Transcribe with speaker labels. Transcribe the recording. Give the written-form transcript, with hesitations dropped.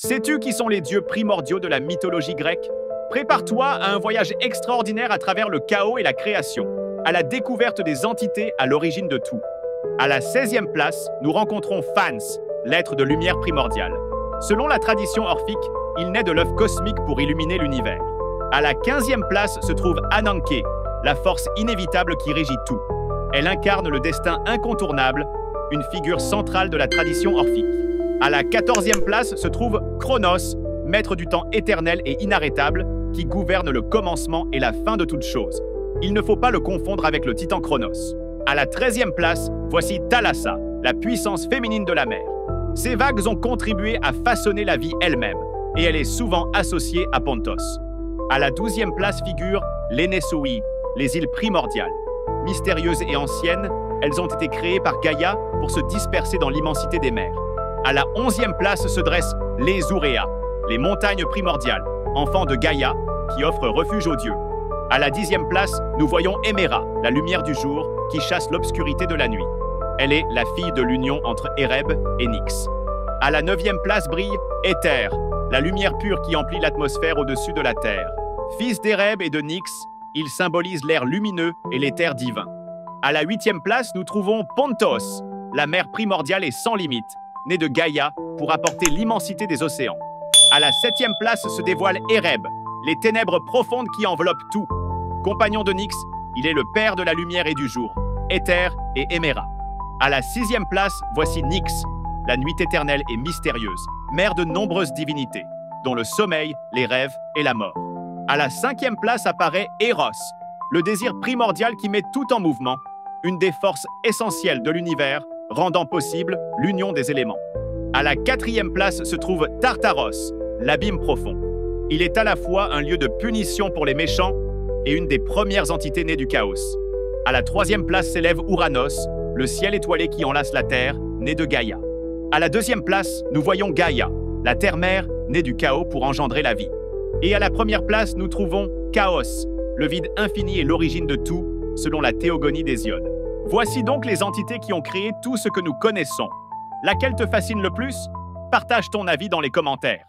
Speaker 1: Sais-tu qui sont les dieux primordiaux de la mythologie grecque? Prépare-toi à un voyage extraordinaire à travers le chaos et la création, à la découverte des entités à l'origine de tout. À la 16e place, nous rencontrons Phans, l'être de lumière primordiale. Selon la tradition orphique, il naît de l'œuf cosmique pour illuminer l'univers. À la 15e place se trouve Ananké, la force inévitable qui régit tout. Elle incarne le destin incontournable, une figure centrale de la tradition orphique. À la 14e place se trouve Chronos, maître du temps éternel et inarrêtable, qui gouverne le commencement et la fin de toute chose. Il ne faut pas le confondre avec le titan Chronos. À la 13e place, voici Thalassa, la puissance féminine de la mer. Ces vagues ont contribué à façonner la vie elle-même, et elle est souvent associée à Pontos. À la 12e place figurent les Nesui, les îles primordiales. Mystérieuses et anciennes, elles ont été créées par Gaïa pour se disperser dans l'immensité des mers. À la 11e place se dressent les Ouréas, les montagnes primordiales, enfants de Gaïa, qui offrent refuge aux dieux. À la 10e place, nous voyons Héméra, la lumière du jour, qui chasse l'obscurité de la nuit. Elle est la fille de l'union entre Éreb et Nyx. À la 9e place brille Éther, la lumière pure qui emplit l'atmosphère au-dessus de la terre. Fils d'Éreb et de Nyx, il symbolise l'air lumineux et l'éther divin. À la 8e place, nous trouvons Pontos, la mer primordiale et sans limite, née de Gaïa pour apporter l'immensité des océans. À la 7e place se dévoile Éreb, les ténèbres profondes qui enveloppent tout. Compagnon de Nyx, il est le père de la lumière et du jour, Éther et Héméra. À la 6e place, voici Nyx, la nuit éternelle et mystérieuse, mère de nombreuses divinités, dont le sommeil, les rêves et la mort. À la 5e place apparaît Eros, le désir primordial qui met tout en mouvement, une des forces essentielles de l'univers, rendant possible l'union des éléments. À la 4e place se trouve Tartaros, l'abîme profond. Il est à la fois un lieu de punition pour les méchants et une des premières entités nées du chaos. À la 3e place s'élève Ouranos, le ciel étoilé qui enlace la terre, né de Gaïa. À la 2e place, nous voyons Gaïa, la terre-mère, née du chaos pour engendrer la vie. Et à la 1re place, nous trouvons Chaos, le vide infini et l'origine de tout, selon la théogonie d'Hésiode. Voici donc les entités qui ont créé tout ce que nous connaissons. Laquelle te fascine le plus? Partage ton avis dans les commentaires.